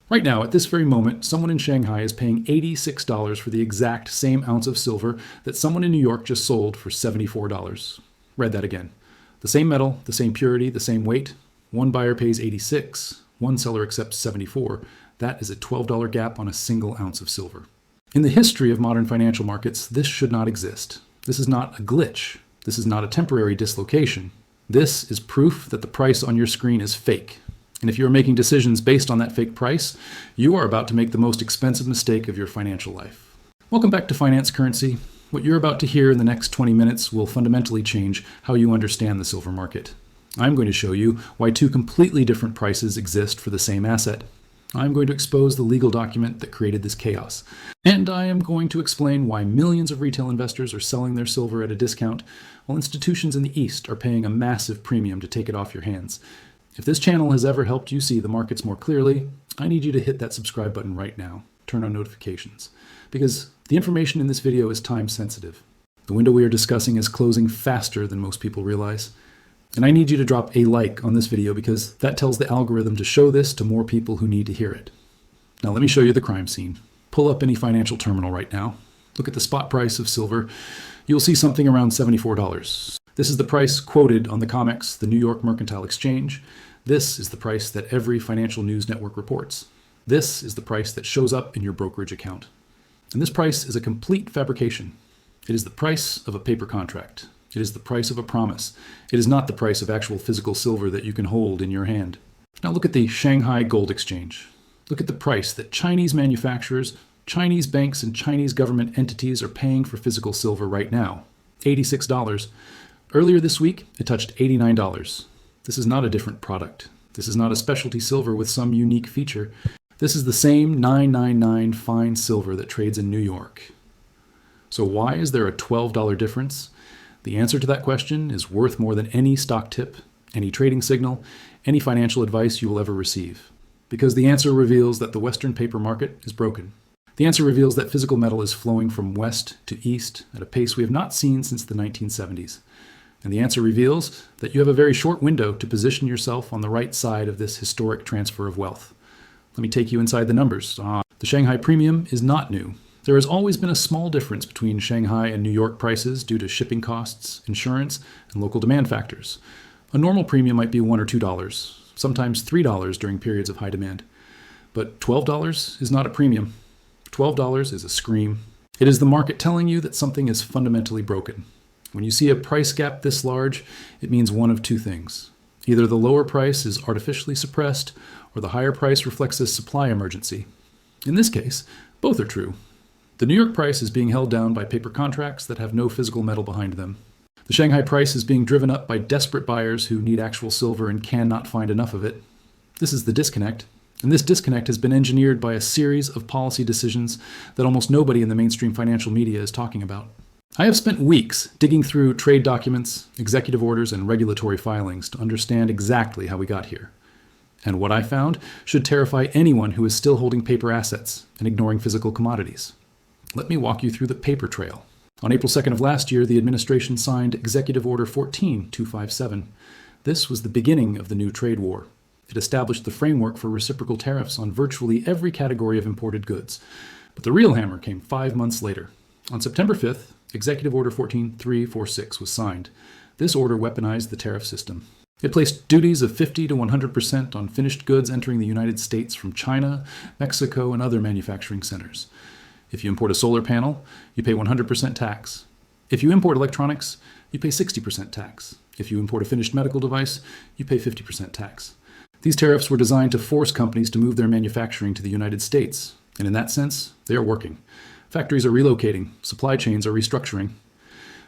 Right now, at this very moment, someone in Shanghai is paying $86 for the exact same ounce of silver that someone in New York just sold for $74. Read that again. The same metal, the same purity, the same weight. One buyer pays 86, one seller accepts 74. That is a $12 gap on a single ounce of silver. In the history of modern financial markets, this should not exist. This is not a glitch. This is not a temporary dislocation. This is proof that the price on your screen is fake. And if you are making decisions based on that fake price, you are about to make the most expensive mistake of your financial life. Welcome back to Finance Currency. What you're about to hear in the next 20 minutes will fundamentally change how you understand the silver market. I'm going to show you why two completely different prices exist for the same asset. I'm going to expose the legal document that created this chaos. And I am going to explain why millions of retail investors are selling their silver at a discount, while institutions in the East are paying a massive premium to take it off your hands. If this channel has ever helped you see the markets more clearly, I need you to hit that subscribe button right now. Turn on notifications. Because the information in this video is time sensitive. The window we are discussing is closing faster than most people realize. And I need you to drop a like on this video because that tells the algorithm to show this to more people who need to hear it. Now let me show you the crime scene. Pull up any financial terminal right now. Look at the spot price of silver. You'll see something around $74. This is the price quoted on the COMEX, the New York Mercantile Exchange. This is the price that every financial news network reports. This is the price that shows up in your brokerage account. And this price is a complete fabrication. It is the price of a paper contract. It is the price of a promise. It is not the price of actual physical silver that you can hold in your hand. Now look at the Shanghai Gold Exchange. Look at the price that Chinese manufacturers, Chinese banks, and Chinese government entities are paying for physical silver right now. $86. Earlier this week, it touched $89. This is not a different product. This is not a specialty silver with some unique feature. This is the same 999 fine silver that trades in New York. So why is there a $12 difference? The answer to that question is worth more than any stock tip, any trading signal, any financial advice you will ever receive. Because the answer reveals that the Western paper market is broken. The answer reveals that physical metal is flowing from west to east at a pace we have not seen since the 1970s. And the answer reveals that you have a very short window to position yourself on the right side of this historic transfer of wealth. Let me take you inside the numbers. The Shanghai premium is not new. There has always been a small difference between Shanghai and New York prices due to shipping costs, insurance, and local demand factors. A normal premium might be $1 or $2, sometimes $3 during periods of high demand. But $12 is not a premium. $12 is a scream. It is the market telling you that something is fundamentally broken. When you see a price gap this large, it means one of two things. Either the lower price is artificially suppressed, or the higher price reflects a supply emergency. In this case, both are true. The New York price is being held down by paper contracts that have no physical metal behind them. The Shanghai price is being driven up by desperate buyers who need actual silver and cannot find enough of it. This is the disconnect. And this disconnect has been engineered by a series of policy decisions that almost nobody in the mainstream financial media is talking about. I have spent weeks digging through trade documents, executive orders, and regulatory filings to understand exactly how we got here. And what I found should terrify anyone who is still holding paper assets and ignoring physical commodities. Let me walk you through the paper trail. On April 2nd of last year, the administration signed Executive Order 14257. This was the beginning of the new trade war. It established the framework for reciprocal tariffs on virtually every category of imported goods. But the real hammer came 5 months later. On September 5th, Executive Order 14346 was signed. This order weaponized the tariff system. It placed duties of 50 to 100% on finished goods entering the United States from China, Mexico, and other manufacturing centers. If you import a solar panel, you pay 100% tax. If you import electronics, you pay 60% tax. If you import a finished medical device, you pay 50% tax. These tariffs were designed to force companies to move their manufacturing to the United States, and in that sense, they are working. Factories are relocating, supply chains are restructuring.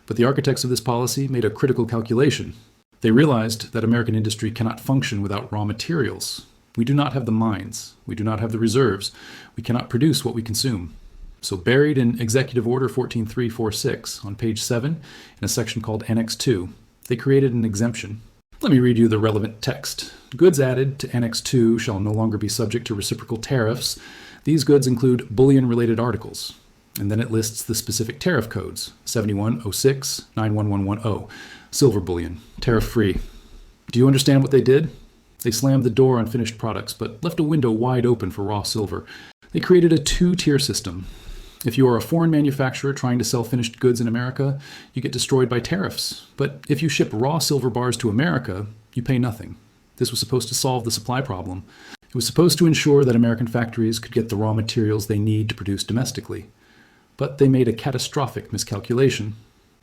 But the architects of this policy made a critical calculation. They realized that American industry cannot function without raw materials. We do not have the mines. We do not have the reserves. We cannot produce what we consume. So buried in Executive Order 14346 on page 7, in a section called Annex 2, they created an exemption. Let me read you the relevant text. Goods added to Annex 2 shall no longer be subject to reciprocal tariffs. These goods include bullion-related articles. And then it lists the specific tariff codes, 7106, 91110, silver bullion, tariff-free. Do you understand what they did? They slammed the door on finished products, but left a window wide open for raw silver. They created a two-tier system. If you are a foreign manufacturer trying to sell finished goods in America, you get destroyed by tariffs. But if you ship raw silver bars to America, you pay nothing. This was supposed to solve the supply problem. It was supposed to ensure that American factories could get the raw materials they need to produce domestically. But they made a catastrophic miscalculation.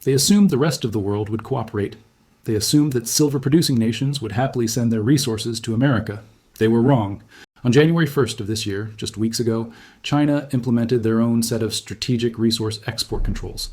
They assumed the rest of the world would cooperate. They assumed that silver-producing nations would happily send their resources to America. They were wrong. On January 1st of this year, just weeks ago, China implemented their own set of strategic resource export controls.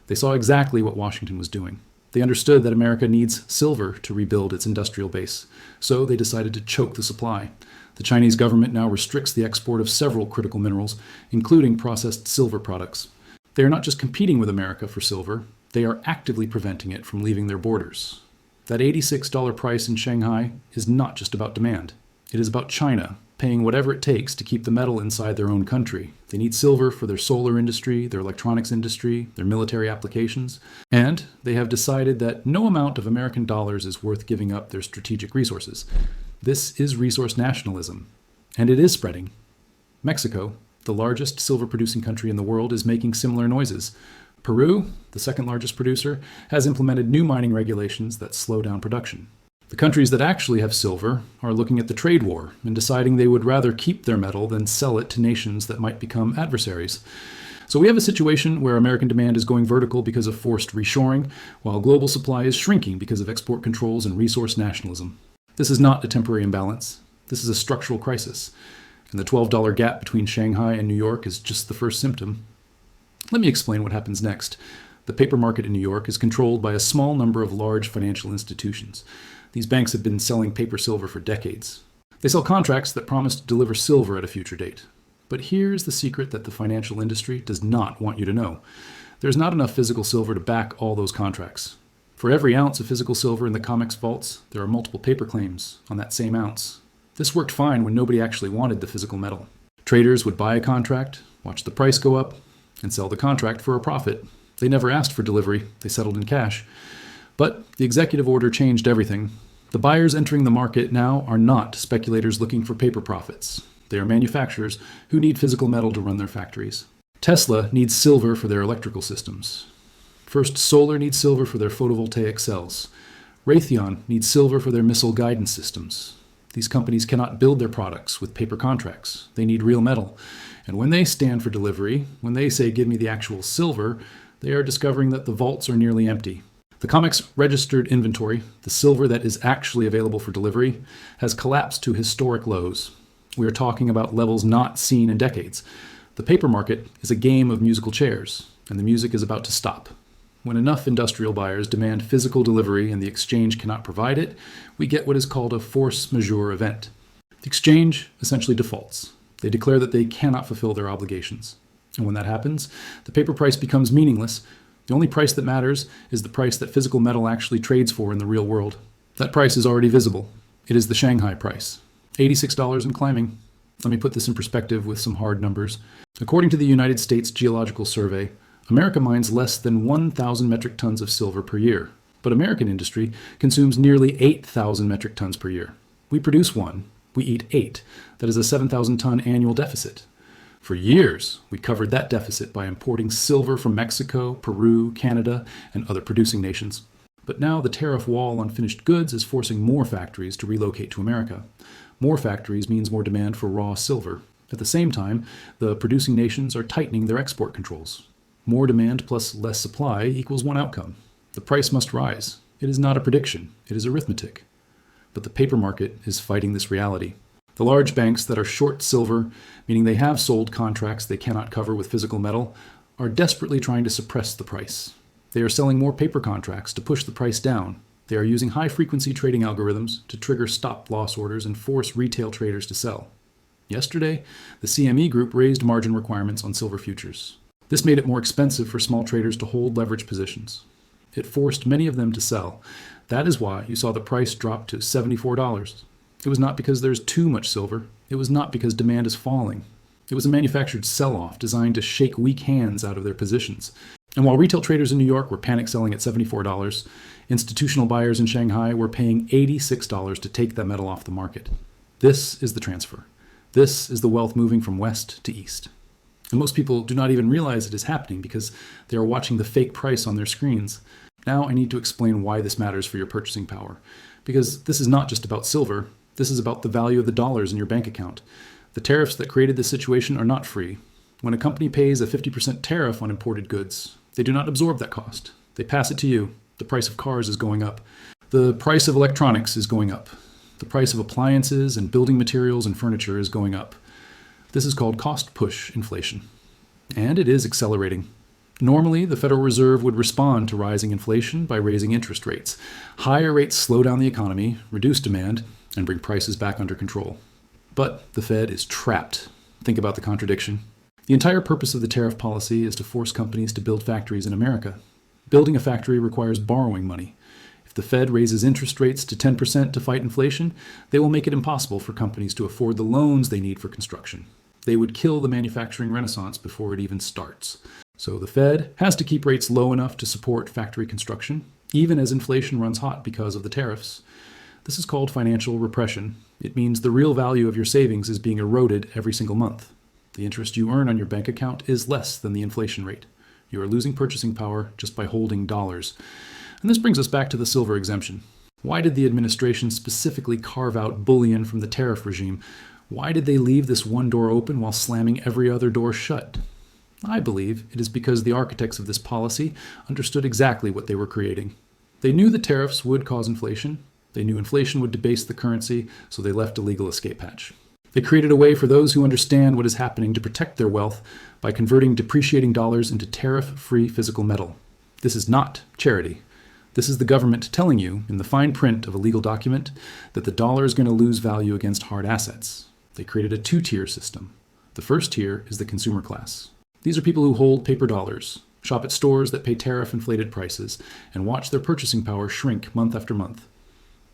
They saw exactly what Washington was doing. They understood that America needs silver to rebuild its industrial base, so they decided to choke the supply. The Chinese government now restricts the export of several critical minerals, including processed silver products. They are not just competing with America for silver, they are actively preventing it from leaving their borders. That $86 price in Shanghai is not just about demand. It is about China paying whatever it takes to keep the metal inside their own country. They need silver for their solar industry, their electronics industry, their military applications, and they have decided that no amount of American dollars is worth giving up their strategic resources. This is resource nationalism, and it is spreading. Mexico, the largest silver-producing country in the world, is making similar noises. Peru, the second largest producer, has implemented new mining regulations that slow down production. The countries that actually have silver are looking at the trade war and deciding they would rather keep their metal than sell it to nations that might become adversaries. So we have a situation where American demand is going vertical because of forced reshoring, while global supply is shrinking because of export controls and resource nationalism. This is not a temporary imbalance. This is a structural crisis. And the $12 gap between Shanghai and New York is just the first symptom. Let me explain what happens next. The paper market in New York is controlled by a small number of large financial institutions. These banks have been selling paper silver for decades. They sell contracts that promise to deliver silver at a future date. But here's the secret that the financial industry does not want you to know. There's not enough physical silver to back all those contracts. For every ounce of physical silver in the COMEX vaults, there are multiple paper claims on that same ounce. This worked fine when nobody actually wanted the physical metal. Traders would buy a contract, watch the price go up, and sell the contract for a profit. They never asked for delivery. They settled in cash. But the executive order changed everything. The buyers entering the market now are not speculators looking for paper profits. They are manufacturers who need physical metal to run their factories. Tesla needs silver for their electrical systems. First Solar needs silver for their photovoltaic cells. Raytheon needs silver for their missile guidance systems. These companies cannot build their products with paper contracts. They need real metal. And when they stand for delivery, when they say, "Give me the actual silver," they are discovering that the vaults are nearly empty. The COMEX registered inventory, the silver that is actually available for delivery, has collapsed to historic lows. We are talking about levels not seen in decades. The paper market is a game of musical chairs, and the music is about to stop. When enough industrial buyers demand physical delivery and the exchange cannot provide it, we get what is called a force majeure event. The exchange essentially defaults. They declare that they cannot fulfill their obligations. And when that happens, the paper price becomes meaningless. The only price that matters is the price that physical metal actually trades for in the real world. That price is already visible. It is the Shanghai price, $86 and climbing. Let me put this in perspective with some hard numbers. According to the United States Geological Survey, America mines less than 1,000 metric tons of silver per year, but American industry consumes nearly 8,000 metric tons per year. We produce 1, we eat 8. That is a 7,000-ton annual deficit. For years, we covered that deficit by importing silver from Mexico, Peru, Canada, and other producing nations. But now the tariff wall on finished goods is forcing more factories to relocate to America. More factories means more demand for raw silver. At the same time, the producing nations are tightening their export controls. More demand plus less supply equals one outcome. The price must rise. It is not a prediction. It is arithmetic. But the paper market is fighting this reality. The large banks that are short silver, meaning they have sold contracts they cannot cover with physical metal, are desperately trying to suppress the price. They are selling more paper contracts to push the price down. They are using high-frequency trading algorithms to trigger stop-loss orders and force retail traders to sell. Yesterday, the CME Group raised margin requirements on silver futures. This made it more expensive for small traders to hold leverage positions. It forced many of them to sell. That is why you saw the price drop to $74. It was not because there's too much silver. It was not because demand is falling. It was a manufactured sell-off designed to shake weak hands out of their positions. And while retail traders in New York were panic selling at $74, institutional buyers in Shanghai were paying $86 to take that metal off the market. This is the transfer. This is the wealth moving from west to east. And most people do not even realize it is happening because they are watching the fake price on their screens. Now I need to explain why this matters for your purchasing power. Because this is not just about silver, this is about the value of the dollars in your bank account. The tariffs that created this situation are not free. When a company pays a 50% tariff on imported goods, they do not absorb that cost. They pass it to you. The price of cars is going up. The price of electronics is going up. The price of appliances and building materials and furniture is going up. This is called cost push inflation. And it is accelerating. Normally, the Federal Reserve would respond to rising inflation by raising interest rates. Higher rates slow down the economy, reduce demand, and bring prices back under control. But the Fed is trapped. Think about the contradiction. The entire purpose of the tariff policy is to force companies to build factories in America. Building a factory requires borrowing money. If the Fed raises interest rates to 10% to fight inflation, they will make it impossible for companies to afford the loans they need for construction. They would kill the manufacturing renaissance before it even starts. So the Fed has to keep rates low enough to support factory construction, even as inflation runs hot because of the tariffs. This is called financial repression. It means the real value of your savings is being eroded every single month. The interest you earn on your bank account is less than the inflation rate. You are losing purchasing power just by holding dollars. And this brings us back to the silver exemption. Why did the administration specifically carve out bullion from the tariff regime? Why did they leave this one door open while slamming every other door shut? I believe it is because the architects of this policy understood exactly what they were creating. They knew the tariffs would cause inflation. They knew inflation would debase the currency, so they left a legal escape hatch. They created a way for those who understand what is happening to protect their wealth by converting depreciating dollars into tariff-free physical metal. This is not charity. This is the government telling you, in the fine print of a legal document, that the dollar is going to lose value against hard assets. They created a two-tier system. The first tier is the consumer class. These are people who hold paper dollars, shop at stores that pay tariff-inflated prices, and watch their purchasing power shrink month after month.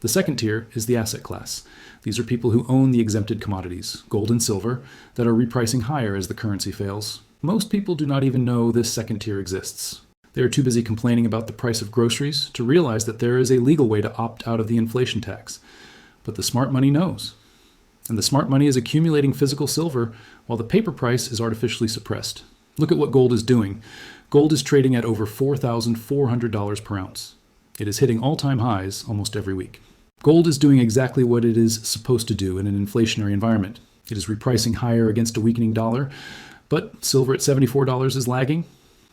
The second tier is the asset class. These are people who own the exempted commodities, gold and silver, that are repricing higher as the currency fails. Most people do not even know this second tier exists. They are too busy complaining about the price of groceries to realize that there is a legal way to opt out of the inflation tax. But the smart money knows. And the smart money is accumulating physical silver while the paper price is artificially suppressed. Look at what gold is doing. Gold is trading at over $4,400 per ounce. It is hitting all-time highs almost every week. Gold is doing exactly what it is supposed to do in an inflationary environment. It is repricing higher against a weakening dollar, but silver at $74 is lagging.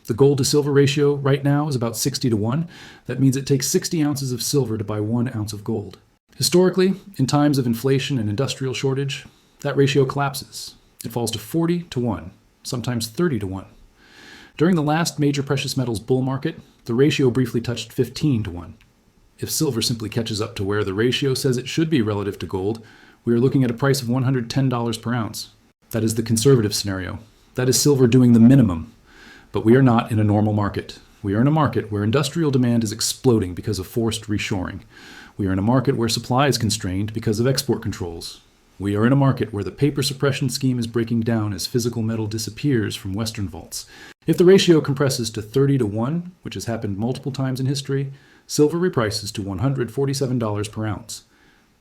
The gold to silver ratio right now is about 60 to 1. That means it takes 60 ounces of silver to buy 1 ounce of gold. Historically, in times of inflation and industrial shortage, that ratio collapses. It falls to 40 to 1, sometimes 30 to 1. During the last major precious metals bull market, the ratio briefly touched 15 to 1. If silver simply catches up to where the ratio says it should be relative to gold, we are looking at a price of $110 per ounce. That is the conservative scenario. That is silver doing the minimum. But we are not in a normal market. We are in a market where industrial demand is exploding because of forced reshoring. We are in a market where supply is constrained because of export controls. We are in a market where the paper suppression scheme is breaking down as physical metal disappears from Western vaults. If the ratio compresses to 30 to 1, which has happened multiple times in history, silver reprices to $147 per ounce.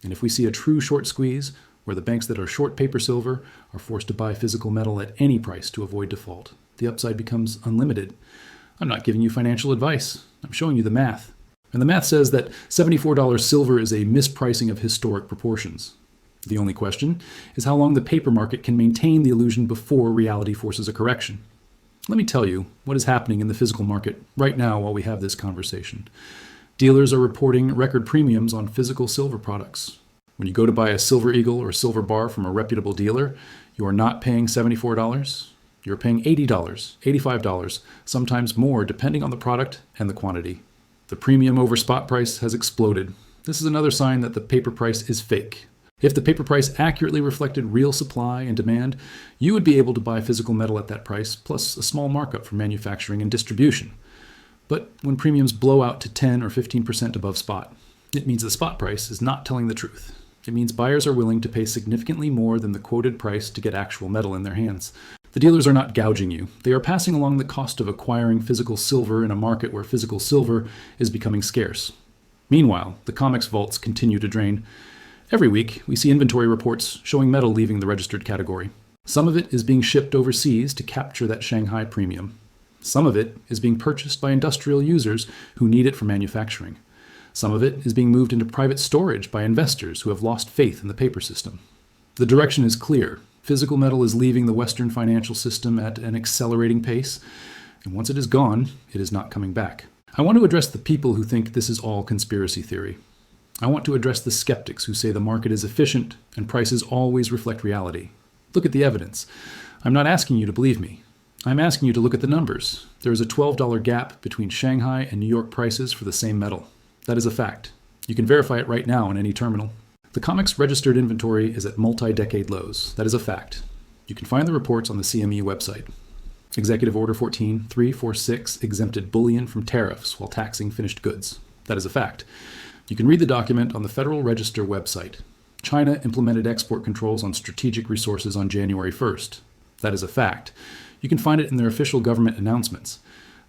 And if we see a true short squeeze, where the banks that are short paper silver are forced to buy physical metal at any price to avoid default, the upside becomes unlimited. I'm not giving you financial advice. I'm showing you the math. And the math says that $74 silver is a mispricing of historic proportions. The only question is how long the paper market can maintain the illusion before reality forces a correction. Let me tell you what is happening in the physical market right now while we have this conversation. Dealers are reporting record premiums on physical silver products. When you go to buy a silver eagle or silver bar from a reputable dealer, you are not paying $74. You're paying $80, $85, sometimes more depending on the product and the quantity. The premium over spot price has exploded. This is another sign that the paper price is fake. If the paper price accurately reflected real supply and demand, you would be able to buy physical metal at that price, plus a small markup for manufacturing and distribution. But when premiums blow out to 10 or 15% above spot, it means the spot price is not telling the truth. It means buyers are willing to pay significantly more than the quoted price to get actual metal in their hands. The dealers are not gouging you. They are passing along the cost of acquiring physical silver in a market where physical silver is becoming scarce. Meanwhile, the COMEX vaults continue to drain. Every week, we see inventory reports showing metal leaving the registered category. Some of it is being shipped overseas to capture that Shanghai premium. Some of it is being purchased by industrial users who need it for manufacturing. Some of it is being moved into private storage by investors who have lost faith in the paper system. The direction is clear. Physical metal is leaving the Western financial system at an accelerating pace, and once it is gone, it is not coming back. I want to address the people who think this is all conspiracy theory. I want to address the skeptics who say the market is efficient and prices always reflect reality. Look at the evidence. I'm not asking you to believe me. I'm asking you to look at the numbers. There is a $12 gap between Shanghai and New York prices for the same metal. That is a fact. You can verify it right now in any terminal. The COMEX registered inventory is at multi-decade lows. That is a fact. You can find the reports on the CME website. Executive Order 14346 exempted bullion from tariffs while taxing finished goods. That is a fact. You can read the document on the Federal Register website. China implemented export controls on strategic resources on January 1st. That is a fact. You can find it in their official government announcements.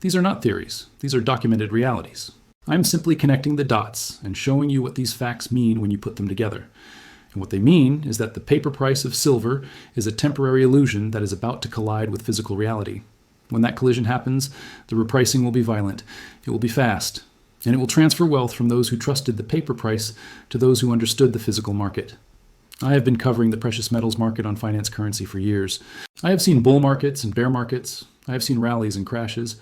These are not theories. These are documented realities. I'm simply connecting the dots and showing you what these facts mean when you put them together. And what they mean is that the paper price of silver is a temporary illusion that is about to collide with physical reality. When that collision happens, the repricing will be violent. It will be fast. And it will transfer wealth from those who trusted the paper price to those who understood the physical market. I have been covering the precious metals market on Finance Currency for years. I have seen bull markets and bear markets. I have seen rallies and crashes.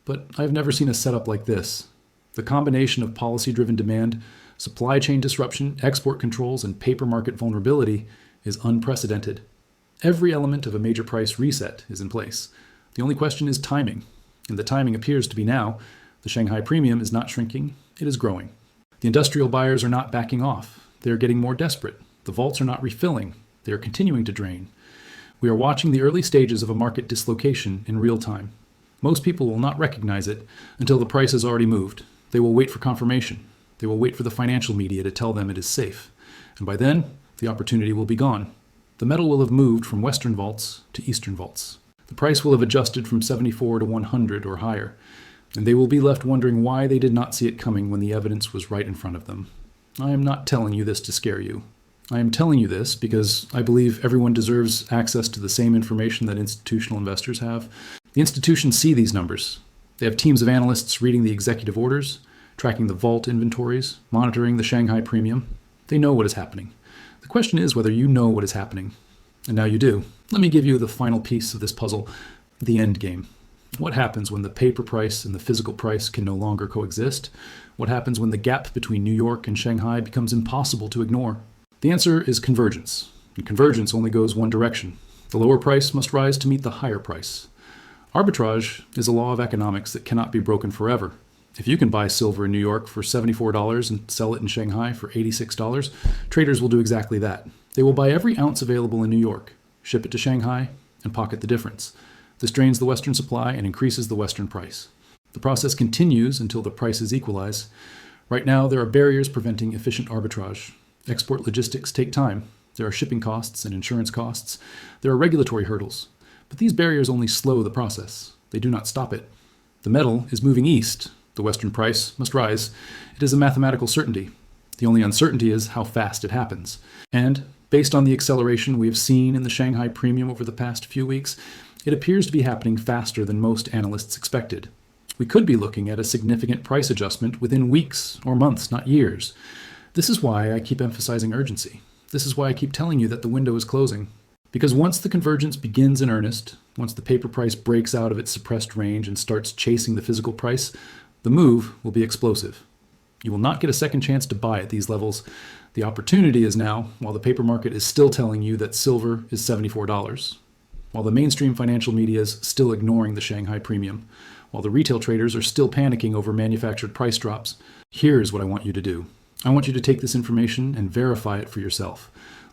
But I have never seen a setup like this. The combination of policy-driven demand, supply chain disruption, export controls, and paper market vulnerability is unprecedented. Every element of a major price reset is in place. The only question is timing, and the timing appears to be now. The Shanghai premium is not shrinking, it is growing. The industrial buyers are not backing off. They are getting more desperate. The vaults are not refilling. They are continuing to drain. We are watching the early stages of a market dislocation in real time. Most people will not recognize it until the price has already moved. They will wait for confirmation. They will wait for the financial media to tell them it is safe. And by then, the opportunity will be gone. The metal will have moved from Western vaults to Eastern vaults. The price will have adjusted from 74 to 100 or higher. And they will be left wondering why they did not see it coming when the evidence was right in front of them. I am not telling you this to scare you. I am telling you this because I believe everyone deserves access to the same information that institutional investors have. The institutions see these numbers. They have teams of analysts reading the executive orders, tracking the vault inventories, monitoring the Shanghai premium. They know what is happening. The question is whether you know what is happening. And now you do. Let me give you the final piece of this puzzle, the end game. What happens when the paper price and the physical price can no longer coexist? What happens when the gap between New York and Shanghai becomes impossible to ignore? The answer is convergence. And convergence only goes one direction. The lower price must rise to meet the higher price. Arbitrage is a law of economics that cannot be broken forever. If you can buy silver in New York for $74 and sell it in Shanghai for $86, traders will do exactly that. They will buy every ounce available in New York, ship it to Shanghai, and pocket the difference. This drains the Western supply and increases the Western price. The process continues until the prices equalize. Right now, there are barriers preventing efficient arbitrage. Export logistics take time. There are shipping costs and insurance costs. There are regulatory hurdles. But these barriers only slow the process. They do not stop it. The metal is moving east. The Western price must rise. It is a mathematical certainty. The only uncertainty is how fast it happens. And, based on the acceleration we have seen in the Shanghai premium over the past few weeks, it appears to be happening faster than most analysts expected. We could be looking at a significant price adjustment within weeks or months, not years. This is why I keep emphasizing urgency. This is why I keep telling you that the window is closing. Because once the convergence begins in earnest, once the paper price breaks out of its suppressed range and starts chasing the physical price, the move will be explosive. You will not get a second chance to buy at these levels. The opportunity is now, while the paper market is still telling you that silver is $74, while the mainstream financial media is still ignoring the Shanghai premium, while the retail traders are still panicking over manufactured price drops. Here's what I want you to do. I want you to take this information and verify it for yourself.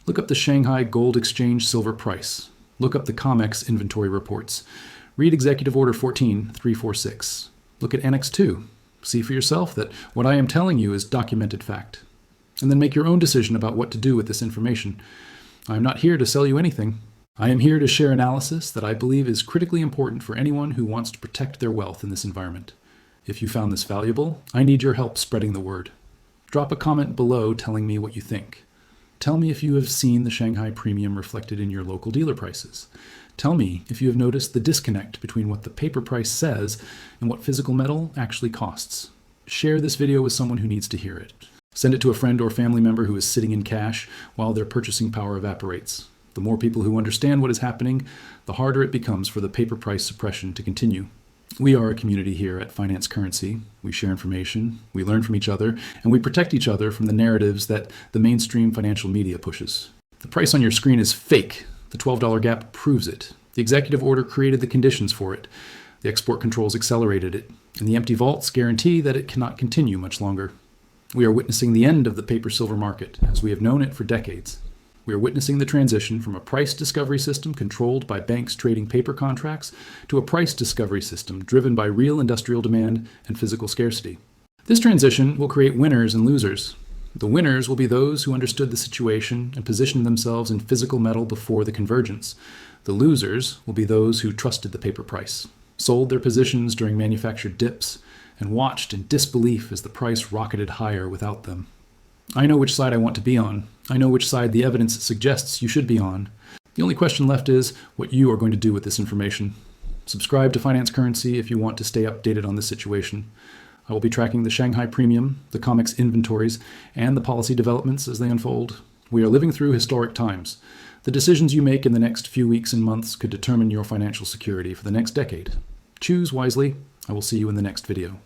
Look up the Shanghai Gold Exchange silver price. Look up the COMEX inventory reports. Read Executive Order 14346. Look at Annex 2. See for yourself that what I am telling you is documented fact. And then make your own decision about what to do with this information. I am not here to sell you anything. I am here to share analysis that I believe is critically important for anyone who wants to protect their wealth in this environment. If you found this valuable, I need your help spreading the word. Drop a comment below telling me what you think. Tell me if you have seen the Shanghai premium reflected in your local dealer prices. Tell me if you have noticed the disconnect between what the paper price says and what physical metal actually costs. Share this video with someone who needs to hear it. Send it to a friend or family member who is sitting in cash while their purchasing power evaporates. The more people who understand what is happening, the harder it becomes for the paper price suppression to continue. We are a community here at Finance Currency. We share information, we learn from each other, and we protect each other from the narratives that the mainstream financial media pushes. The price on your screen is fake. The $12 gap proves it. The executive order created the conditions for it. The export controls accelerated it. And the empty vaults guarantee that it cannot continue much longer. We are witnessing the end of the paper-silver market, as we have known it for decades. We are witnessing the transition from a price discovery system controlled by banks trading paper contracts to a price discovery system driven by real industrial demand and physical scarcity. This transition will create winners and losers. The winners will be those who understood the situation and positioned themselves in physical metal before the convergence. The losers will be those who trusted the paper price, sold their positions during manufactured dips, and watched in disbelief as the price rocketed higher without them. I know which side I want to be on. I know which side the evidence suggests you should be on. The only question left is what you are going to do with this information. Subscribe to Finance Currency if you want to stay updated on this situation. I will be tracking the Shanghai premium, the COMEX inventories, and the policy developments as they unfold. We are living through historic times. The decisions you make in the next few weeks and months could determine your financial security for the next decade. Choose wisely. I will see you in the next video.